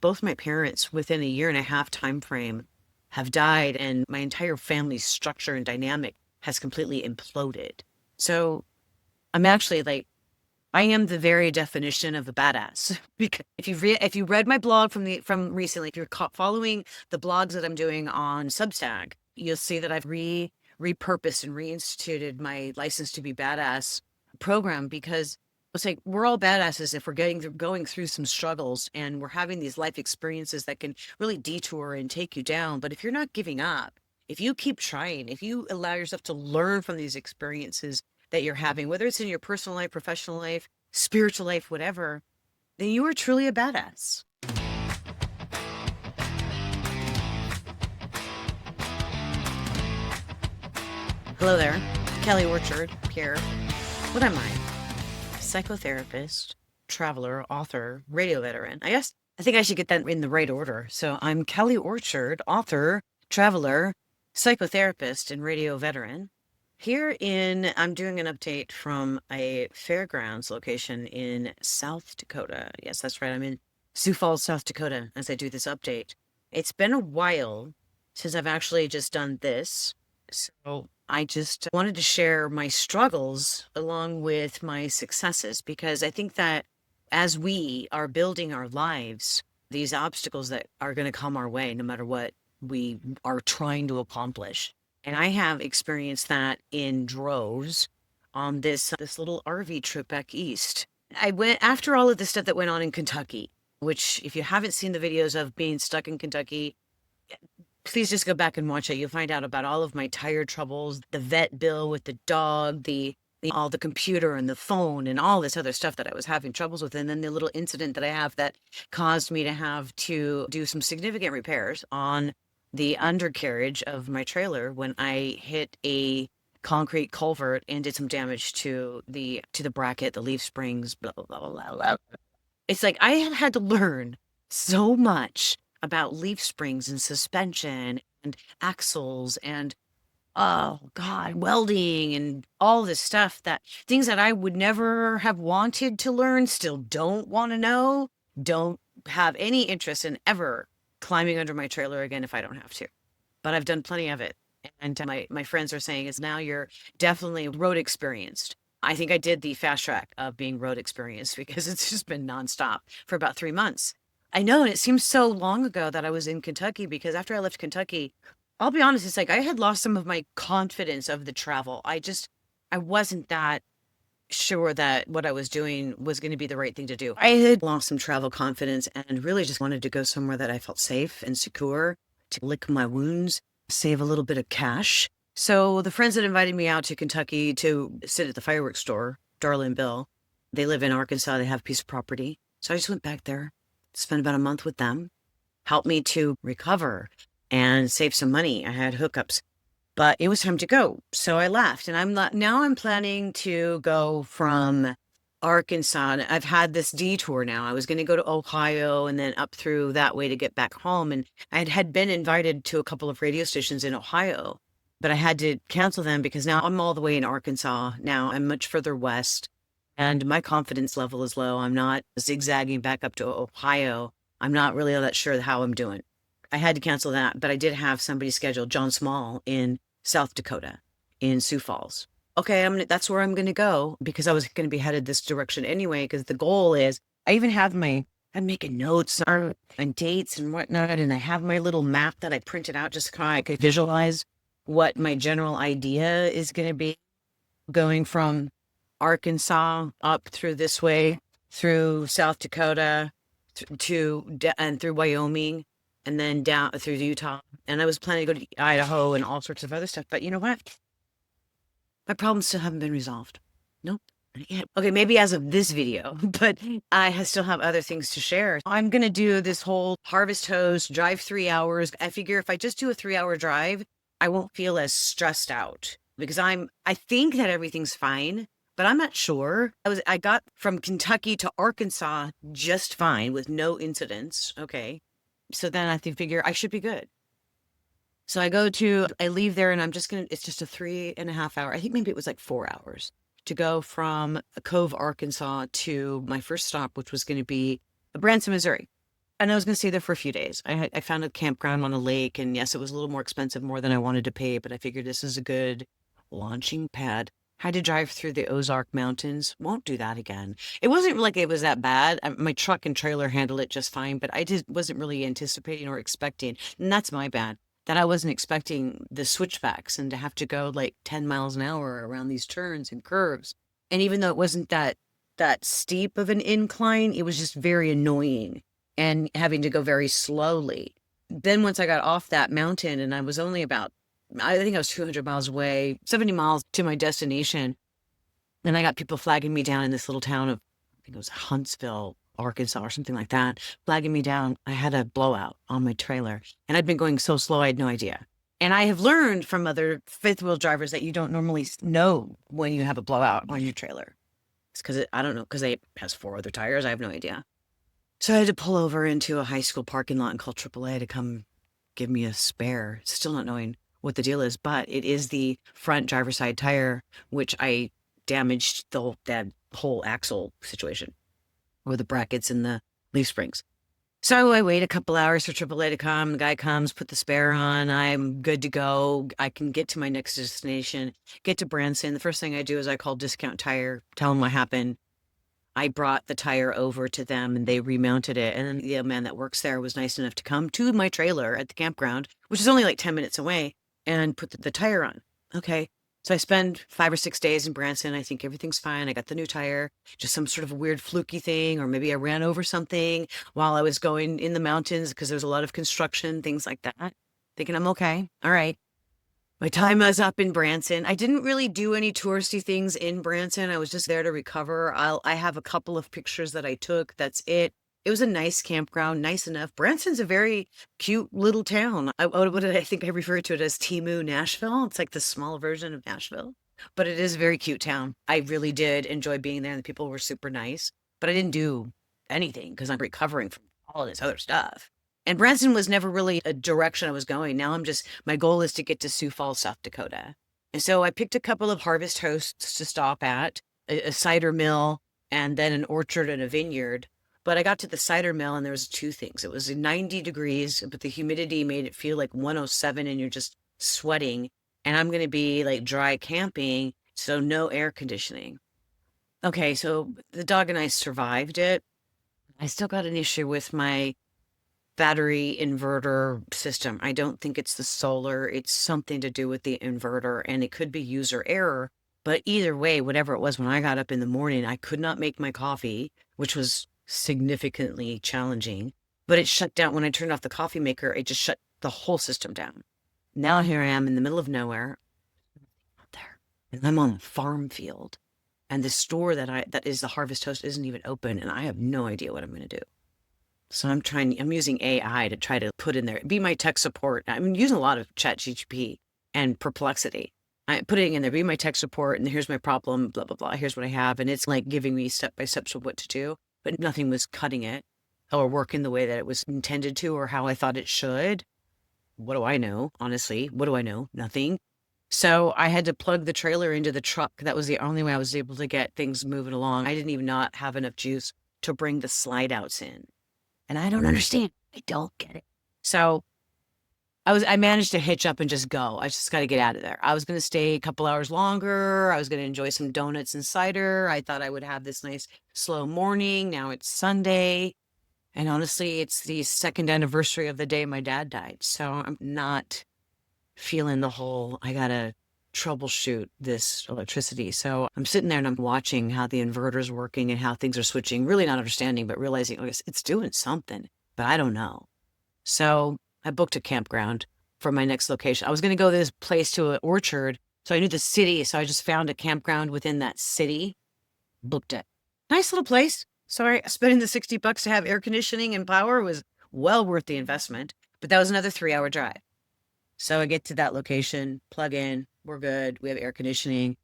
Both my parents, within a year and a half time frame, have died, and my entire family's structure and dynamic has completely imploded. So I'm actually like, I am the very definition of a badass. Because if you read my blog from recently, if you're following the blogs that I'm doing on Substack, you'll see that I've repurposed and reinstituted my License to Be Badass program, because it's like we're all badasses if we're going through some struggles and we're having these life experiences that can really detour and take you down. But if you're not giving up, if you keep trying, if you allow yourself to learn from these experiences that you're having, whether it's in your personal life, professional life, spiritual life, whatever, then you are truly a badass. Hello there, Kelly Orchard here. What am I? Psychotherapist, traveler, author, radio veteran. I think I should get that in the right order. So I'm Kelly Orchard, author, traveler, psychotherapist, and radio veteran. I'm doing an update from a fairgrounds location in South Dakota. Yes, that's right. I'm in Sioux Falls, South Dakota, as I do this update. It's been a while since I've actually just done this. So I just wanted to share my struggles along with my successes, because I think that as we are building our lives, these obstacles that are going to come our way, no matter what we are trying to accomplish. And I have experienced that in droves on this little RV trip back east. I went after all of the stuff that went on in Kentucky, which if you haven't seen the videos of being stuck in Kentucky, please just go back and watch it. You'll find out about all of my tire troubles, the vet bill with the dog, all the computer and the phone and all this other stuff that I was having troubles with. And then the little incident that I have that caused me to have to do some significant repairs on the undercarriage of my trailer when I hit a concrete culvert and did some damage to the bracket, the leaf springs, blah, blah, blah, blah, blah. It's like I have had to learn so much about leaf springs and suspension and axles and, oh God, welding and all this stuff, that things that I would never have wanted to learn, still don't want to know, don't have any interest in ever climbing under my trailer again if I don't have to. But I've done plenty of it. And my friends are saying is now you're definitely road experienced. I think I did the fast track of being road experienced because it's just been nonstop for about 3 months. I know, and it seems so long ago that I was in Kentucky, because after I left Kentucky, I'll be honest, it's like I had lost some of my confidence of the travel. I wasn't that sure that what I was doing was going to be the right thing to do. I had lost some travel confidence and really just wanted to go somewhere that I felt safe and secure, to lick my wounds, save a little bit of cash. So the friends that invited me out to Kentucky to sit at the fireworks store, Darlin Bill, they live in Arkansas. They have a piece of property. So I just went back there, spent about a month with them, helped me to recover and save some money. I had hookups, but it was time to go. So I left, and I'm planning to go from Arkansas. I've had this detour now. I was going to go to Ohio and then up through that way to get back home. And I had been invited to a couple of radio stations in Ohio, but I had to cancel them because now I'm all the way in Arkansas. Now I'm much further west and my confidence level is low. I'm not zigzagging back up to Ohio. I'm not really all that sure how I'm doing. I had to cancel that, but I did have somebody scheduled, John Small, in South Dakota, in Sioux Falls. Okay, that's where I'm going to go, because I was going to be headed this direction anyway, because the goal is, I'm making notes and dates and whatnot, and I have my little map that I printed out just so I could visualize what my general idea is going to be, going from Arkansas up through this way, through South Dakota, and through Wyoming, and then down through Utah. And I was planning to go to Idaho and all sorts of other stuff. But you know what? My problems still haven't been resolved. Nope. Okay, maybe as of this video, but I still have other things to share. I'm going to do this whole harvest hose, drive 3 hours. I figure if I just do a 3-hour drive, I won't feel as stressed out, because I think that everything's fine, but I'm not sure. I got from Kentucky to Arkansas just fine with no incidents. Okay. So then I figure I should be good. So I leave there and it's just a 3.5 hour. I think maybe it was like 4 hours to go from Cove, Arkansas to my first stop, which was going to be Branson, Missouri. And I was going to stay there for a few days. I found a campground on a lake, and yes, it was a little more expensive, more than I wanted to pay, but I figured this is a good launching pad. Had to drive through the Ozark Mountains. Won't do that again. It wasn't like it was that bad. My truck and trailer handled it just fine, but I just wasn't really anticipating or expecting. And that's my bad. That I wasn't expecting the switchbacks and to have to go like 10 miles an hour around these turns and curves. And even though it wasn't that steep of an incline, it was just very annoying and having to go very slowly. Then once I got off that mountain and I was only about, I think I was 200 miles away, 70 miles to my destination. And I got people flagging me down in this little town of, I think it was Huntsville, Arkansas or something like that, flagging me down. I had a blowout on my trailer and I'd been going so slow, I had no idea. And I have learned from other fifth wheel drivers that you don't normally know when you have a blowout on your trailer. It's because I don't know, because it has 4 other tires. I have no idea. So I had to pull over into a high school parking lot and call AAA to come give me a spare, still not knowing what the deal is, but it is the front driver's side tire, which I damaged that whole axle situation or the brackets and the leaf springs. So I wait a couple hours for AAA to come. The guy comes, put the spare on. I'm good to go. I can get to my next destination, get to Branson. The first thing I do is I call Discount Tire, tell them what happened. I brought the tire over to them and they remounted it. And then the man that works there was nice enough to come to my trailer at the campground, which is only like 10 minutes away, and put the tire on. Okay. So I spend 5 or 6 days in Branson. I think everything's fine. I got the new tire, just some sort of a weird fluky thing, or maybe I ran over something while I was going in the mountains because there's a lot of construction, things like that. Thinking I'm okay. All right. My time was up in Branson. I didn't really do any touristy things in Branson. I was just there to recover. I have a couple of pictures that I took. That's it. It was a nice campground, nice enough. Branson's a very cute little town. What did I think I referred to it as? Timu, Nashville. It's like the small version of Nashville, but it is a very cute town. I really did enjoy being there and the people were super nice, but I didn't do anything because I'm recovering from all of this other stuff. And Branson was never really a direction I was going. Now my goal is to get to Sioux Falls, South Dakota. And so I picked a couple of harvest hosts to stop at, a cider mill, and then an orchard and a vineyard. But I got to the cider mill and there was 2 things. It was 90 degrees, but the humidity made it feel like 107 and you're just sweating. And I'm going to be like dry camping, so no air conditioning. Okay, so the dog and I survived it. I still got an issue with my battery inverter system. I don't think it's the solar. It's something to do with the inverter and it could be user error. But either way, whatever it was, when I got up in the morning, I could not make my coffee, which was significantly challenging, but it shut down. When I turned off the coffee maker, it just shut the whole system down. Now here I am in the middle of nowhere out there, and I'm on a farm field, and the store that is the Harvest Toast isn't even open, and I have no idea what I'm going to do. So I'm using AI to try to put in there, be my tech support. I'm using a lot of ChatGPT and Perplexity. I'm putting in there, be my tech support, and here's my problem, blah, blah, blah. Here's what I have. And it's like giving me step by steps of what to do, but nothing was cutting it or working the way that it was intended to or how I thought it should. What do I know? Honestly, what do I know? Nothing. So I had to plug the trailer into the truck. That was the only way I was able to get things moving along. I didn't even not have enough juice to bring the slide outs in. And I don't understand. I don't get it. So I managed to hitch up and just go. I just got to get out of there. I was going to stay a couple hours longer. I was going to enjoy some donuts and cider. I thought I would have this nice slow morning. Now it's Sunday. And honestly, it's the 2nd anniversary of the day my dad died. So I'm not feeling the whole, I got to troubleshoot this electricity. So I'm sitting there and I'm watching how the inverter's working and how things are switching, really not understanding, but realizing, oh, it's doing something, but I don't know. So I booked a campground for my next location. I was going to go to this place to an orchard. So I knew the city. So I just found a campground within that city, booked it. Nice little place. Sorry, spending the $60 to have air conditioning and power was well worth the investment, but that was another 3-hour drive. So I get to that location, plug in, we're good. We have air conditioning.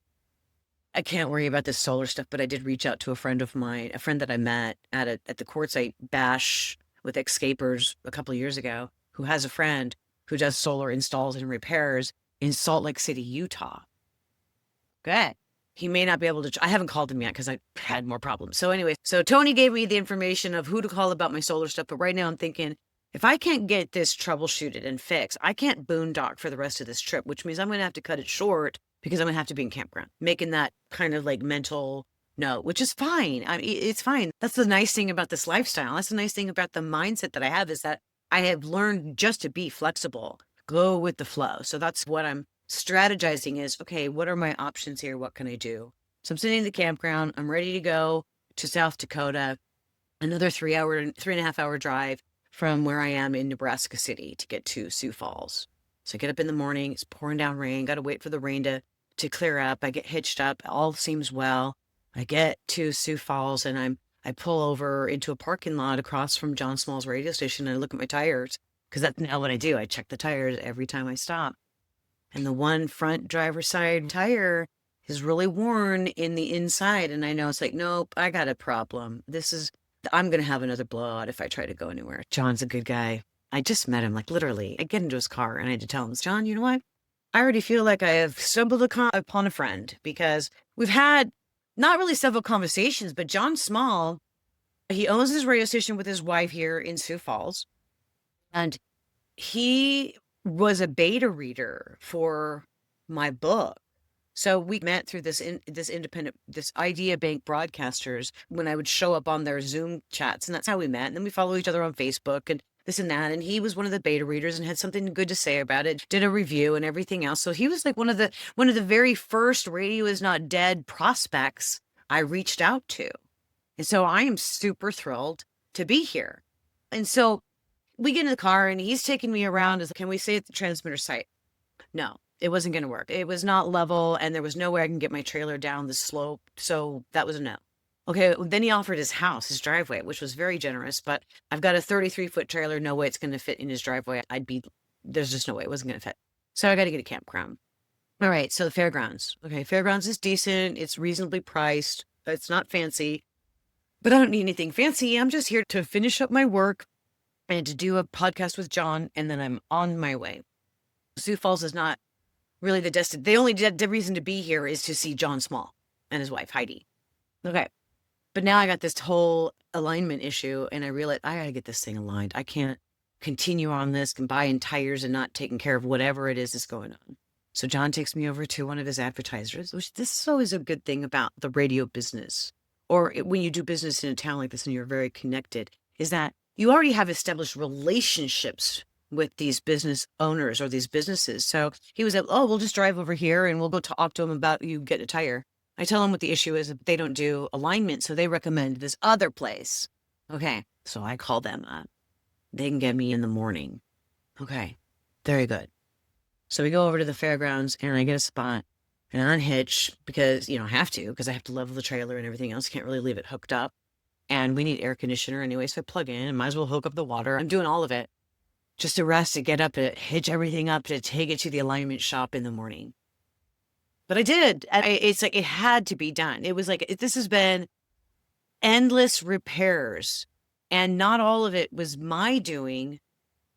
I can't worry about this solar stuff, but I did reach out to a friend of mine, a friend that I met at the quartzite bash with escapers a couple of years ago, who has a friend who does solar installs and repairs in Salt Lake City, Utah. Good. he may not be able to, I haven't called him yet because I had more problems. So anyway, so Tony gave me the information of who to call about my solar stuff. But right now I'm thinking, if I can't get this troubleshooted and fixed, I can't boondock for the rest of this trip, which means I'm going to have to cut it short because I'm going to have to be in campground, making that kind of like mental note, which is fine. I mean, it's fine. That's the nice thing about this lifestyle. That's the nice thing about the mindset that I have, is that I have learned just to be flexible, go with the flow. So that's what I'm strategizing is, okay, what are my options here? What can I do? So I'm sitting in the campground. I'm ready to go to South Dakota, another 3.5 hour drive from where I am in Nebraska City to get to Sioux Falls. So I get up in the morning, it's pouring down rain, got to wait for the rain to clear up. I get hitched up, all seems well. I get to Sioux Falls and I pull over into a parking lot across from John Small's radio station and I look at my tires, because that's now what I do. I check the tires every time I stop. And the one front driver's side tire is really worn in the inside. And I know it's like, nope, I got a problem. I'm going to have another blowout if I try to go anywhere. John's a good guy. I just met him, like literally. I get into his car and I had to tell him, John, you know what? I already feel like I have stumbled upon a friend, because we've had not really several conversations, but John Small, he owns his radio station with his wife here in Sioux Falls. And he was a beta reader for my book. So we met through this Idea Bank broadcasters when I would show up on their Zoom chats, and that's how we met. And then we follow each other on Facebook and this and that. And he was one of the beta readers and had something good to say about it, did a review and everything else. So he was like one of the very first Radio Is Not Dead prospects I reached out to. And so I am super thrilled to be here. And so we get in the car and he's taking me around. Can we stay at the transmitter site? No. It wasn't going to work. It was not level, and there was no way I can get my trailer down the slope. So that was a no. Okay, then he offered his house, his driveway, which was very generous, but I've got a 33-foot trailer. No way it's going to fit in his driveway. There's just no way it wasn't going to fit. So I got to get a campground. All right, so the fairgrounds. Okay, fairgrounds is decent. It's reasonably priced. It's not fancy, but I don't need anything fancy. I'm just here to finish up my work and to do a podcast with John, and then I'm on my way. Sioux Falls is not really the only reason to be here is to see John Small and his wife, Heidi. Okay. But now I got this whole alignment issue and I realized I got to get this thing aligned. I can't continue on this and buying tires and not taking care of whatever it is that's going on. So John takes me over to one of his advertisers, which this is always a good thing about the radio business, or when you do business in a town like this and you're very connected, is that you already have established relationships with these business owners or these businesses. So he was like, oh, we'll just drive over here and we'll go talk to him about you getting a tire. I tell him what the issue is. They don't do alignment, so they recommend this other place. Okay, so I call them up. They can get me in the morning. Okay, very good. So we go over to the fairgrounds and I get a spot and I unhitch because, I have to, because I have to level the trailer and everything else. Can't really leave it hooked up. And we need air conditioner anyway, so I plug in and might as well hook up the water. I'm doing all of it just to rest, to get up, to hitch everything up, to take it to the alignment shop in the morning. But I did. It's like it had to be done. It was like, this has been endless repairs. And not all of it was my doing.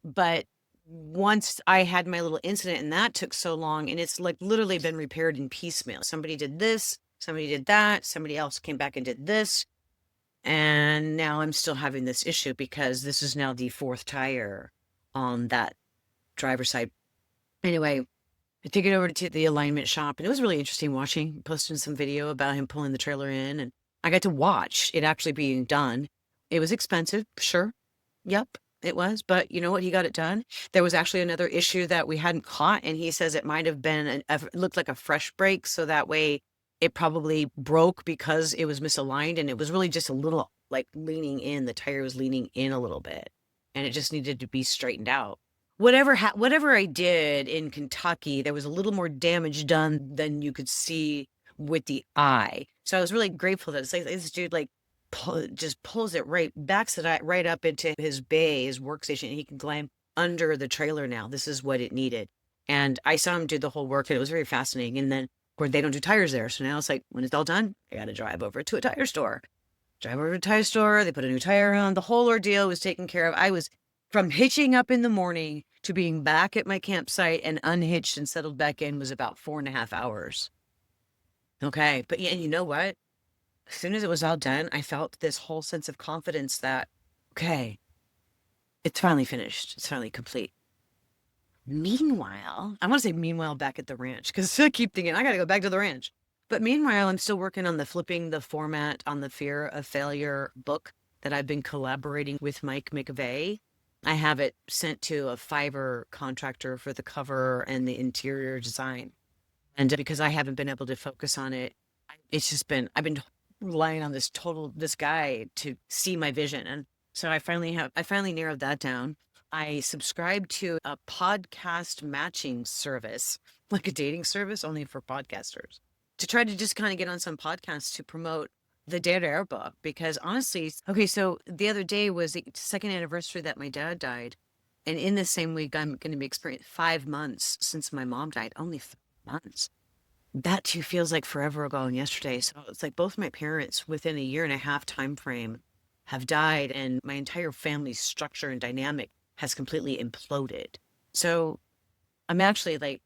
But once I had my little incident, and that took so long, and it's like literally been repaired in piecemeal. Somebody did this, somebody did that, somebody else came back and did this. And now I'm still having this issue because this is now the fourth tire on that driver's side. Anyway, I took it over to the alignment shop and it was really interesting watching, posting some video about him pulling the trailer in, and I got to watch it actually being done. It was expensive, sure. Yep, it was. But you know what? He got it done. There was actually another issue that we hadn't caught, and he says it might have been, it looked like a fresh brake. So that way it probably broke because it was misaligned, and it was really just a little like leaning in. The tire was leaning in a little bit. And it just needed to be straightened out. Whatever I did in Kentucky, there was a little more damage done than you could see with the eye. So I was really grateful that it's like this dude just pulls it backs it right up into his bay, his workstation, and he can climb under the trailer now. This is what it needed. And I saw him do the whole work, and it was very fascinating. And then, of course, they don't do tires there. So now it's like, when it's all done, I got to drive over to a tire store. Drive over to a tire store. They put a new tire on. The whole ordeal was taken care of. I was from hitching up in the morning to being back at my campsite and unhitched and settled back in was about 4.5 hours. Okay. But yeah, and you know what? As soon as it was all done, I felt this whole sense of confidence that, okay, it's finally finished. It's finally complete. Meanwhile, I want to say meanwhile back at the ranch because I keep thinking I got to go back to the ranch. But meanwhile, I'm still working on the flipping the format on the fear of failure book that I've been collaborating with Mike McVeigh. I have it sent to a Fiverr contractor for the cover and the interior design. And because I haven't been able to focus on it, it's just been, I've been relying on this guy to see my vision. And so I finally narrowed that down. I subscribe to a podcast matching service, like a dating service only for podcasters, to try to just kind of get on some podcasts to promote the Dead Air book. Because honestly, okay, so the other day was the second anniversary that my dad died. And in the same week, I'm going to be experiencing 5 months since my mom died, only 5 months. That too feels like forever ago and yesterday. So it's like both my parents within a year and a half time frame have died, and my entire family's structure and dynamic has completely imploded. So I'm actually like,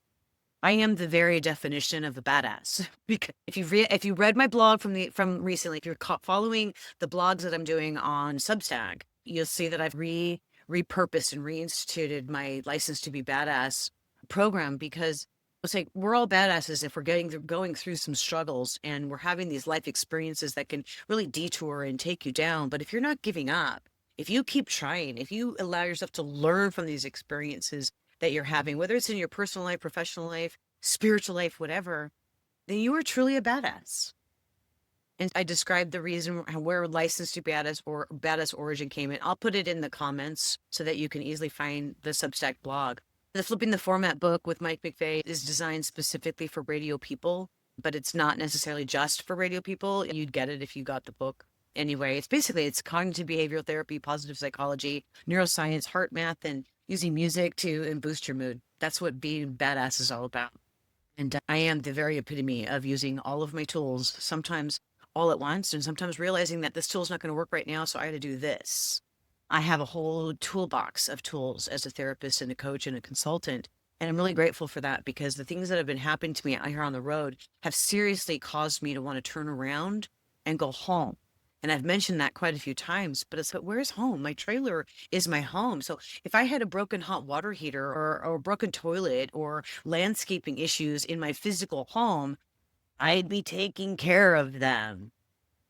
I am the very definition of a badass. Because if you read my blog from recently, if you're following the blogs that I'm doing on Substack, you'll see that I've repurposed and reinstituted my License to Be Badass program, because it's like we're all badasses if we're going through some struggles and we're having these life experiences that can really detour and take you down. But if you're not giving up, if you keep trying, if you allow yourself to learn from these experiences that you're having, whether it's in your personal life, professional life, spiritual life, whatever, then you are truly a badass. And I described the reason where License to Badass or Badass Origin came in. I'll put it in the comments so that you can easily find the Substack blog. The Flipping the Format book with Mike McVeigh is designed specifically for radio people, but it's not necessarily just for radio people. You'd get it if you got the book. Anyway, it's cognitive behavioral therapy, positive psychology, neuroscience, heart math, and using music to and boost your mood. That's what being badass is all about. And I am the very epitome of using all of my tools, sometimes all at once, and sometimes realizing that this tool's not going to work right now, so I got to do this. I have a whole toolbox of tools as a therapist and a coach and a consultant. And I'm really grateful for that, because the things that have been happening to me out here on the road have seriously caused me to want to turn around and go home. And I've mentioned that quite a few times, but where's home? My trailer is my home. So if I had a broken hot water heater or a broken toilet or landscaping issues in my physical home, I'd be taking care of them.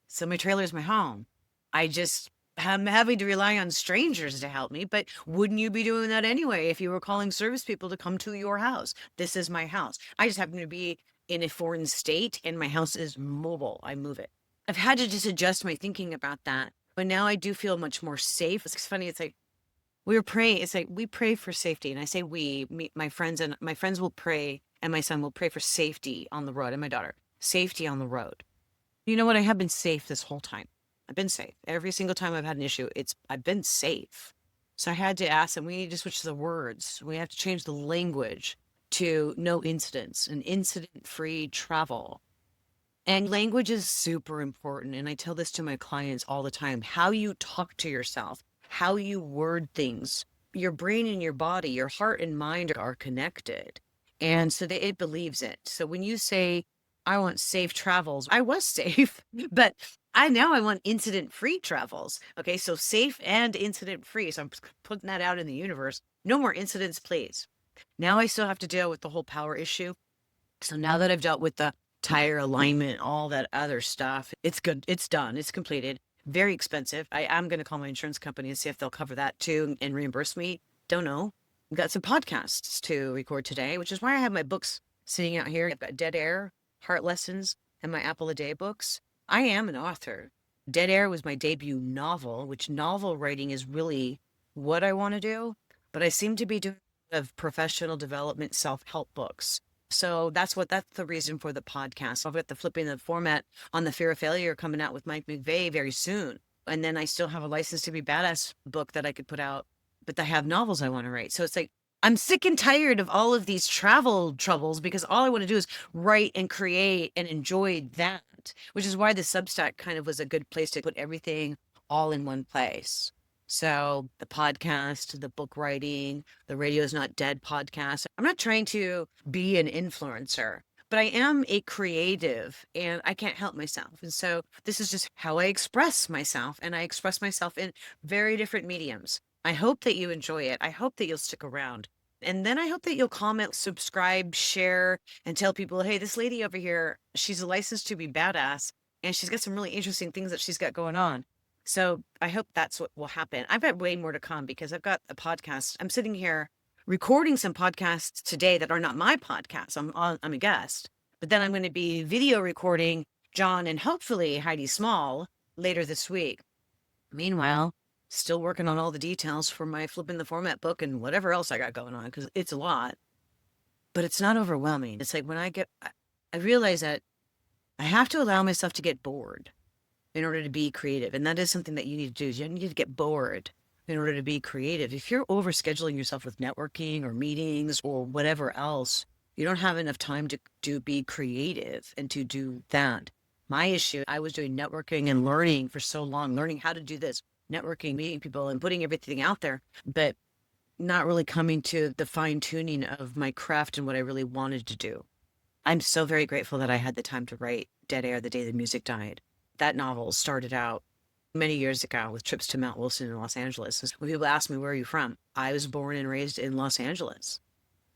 So my trailer is my home. I'm having to rely on strangers to help me, but wouldn't you be doing that anyway if you were calling service people to come to your house? This is my house. I just happen to be in a foreign state and my house is mobile. I move it. I've had to just adjust my thinking about that. But now I do feel much more safe. It's funny. It's like we were praying. It's like we pray for safety. And I say my friends will pray, and my son will pray for safety on the road, and my daughter, safety on the road. You know what? I have been safe this whole time. I've been safe. Every single time I've had an issue, I've been safe. So I had to ask them, we need to switch the words. We have to change the language to no incidents and incident-free travel. And language is super important. And I tell this to my clients all the time. How you talk to yourself, how you word things, your brain and your body, your heart and mind are connected. And so it believes it. So when you say, I want safe travels, I was safe, but I want incident-free travels. Okay, so safe and incident-free. So I'm putting that out in the universe. No more incidents, please. Now I still have to deal with the whole power issue. So now that I've dealt with the tire alignment, all that other stuff, it's good. It's done. It's completed. Very expensive. I am going to call my insurance company and see if they'll cover that too and reimburse me. Don't know. I've got some podcasts to record today, which is why I have my books sitting out here. I've got Dead Air, Heart Lessons, and my Apple a Day books. I am an author. Dead Air was my debut novel, which novel writing is really what I want to do, but I seem to be doing of professional development self-help books. So that's the reason for the podcast. I've got the Flipping the Format on the Fear of Failure coming out with Mike McVeigh very soon. And then I still have a License to Be Badass book that I could put out, but I have novels I want to write. So it's like, I'm sick and tired of all of these travel troubles, because all I want to do is write and create and enjoy that, which is why the Substack kind of was a good place to put everything all in one place. So the podcast, the book writing, the Radio is Not Dead podcast. I'm not trying to be an influencer. but I am a creative and I can't help myself. And so this is just how I express myself, and I express myself in very different mediums. I hope that you enjoy it. I hope that you'll stick around. And then I hope that you'll comment, subscribe, share, and tell people, hey, this lady over here, she's a license to be badass, and she's got some really interesting things that she's got going on. So I hope that's what will happen. I've got way more to come because I've got a podcast. I'm sitting here recording some podcasts today that are not my podcasts. I'm a guest, but then I'm going to be video recording John and hopefully Heidi Small later this week. Meanwhile, still working on all the details for my flipping the format book and whatever else I got going on, because it's a lot, but it's not overwhelming. It's like when I realize that I have to allow myself to get bored in order to be creative. And that is something that you need to do, is you need to get bored in order to be creative. If you're overscheduling yourself with networking or meetings or whatever else, you don't have enough time to be creative and to do that. My issue, I was doing networking and learning for so long, learning how to do this, networking, meeting people and putting everything out there, but not really coming to the fine tuning of my craft and what I really wanted to do. I'm so very grateful that I had the time to write Dead Air, the Day the Music Died. That novel started out many years ago with trips to Mount Wilson in Los Angeles. And when people ask me, where are you from? I was born and raised in Los Angeles.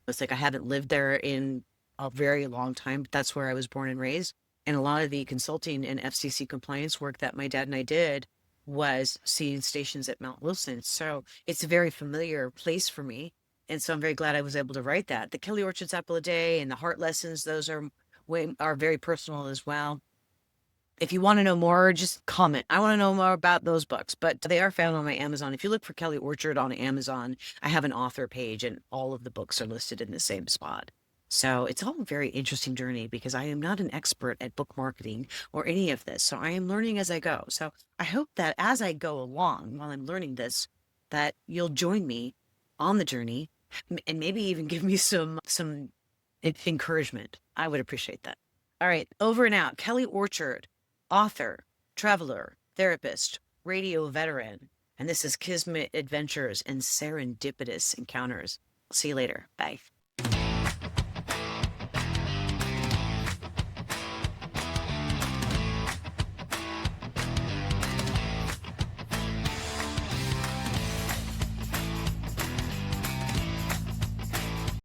It's like I haven't lived there in a very long time, but that's where I was born and raised. And a lot of the consulting and FCC compliance work that my dad and I did was seeing stations at Mount Wilson. So it's a very familiar place for me. And so I'm very glad I was able to write that. The Kelly Orchard's Apple a Day and the Heart Lessons, those are very personal as well. If you want to know more, just comment. I want to know more about those books, but they are found on my Amazon. If you look for Kelly Orchard on Amazon, I have an author page and all of the books are listed in the same spot. So it's all a very interesting journey because I am not an expert at book marketing or any of this. So I am learning as I go. So I hope that as I go along while I'm learning this, that you'll join me on the journey and maybe even give me some encouragement. I would appreciate that. All right, over and out. Kelly Orchard, author, traveler, therapist, radio veteran. And this is Kismet Adventures and Serendipitous Encounters. See you later. Bye.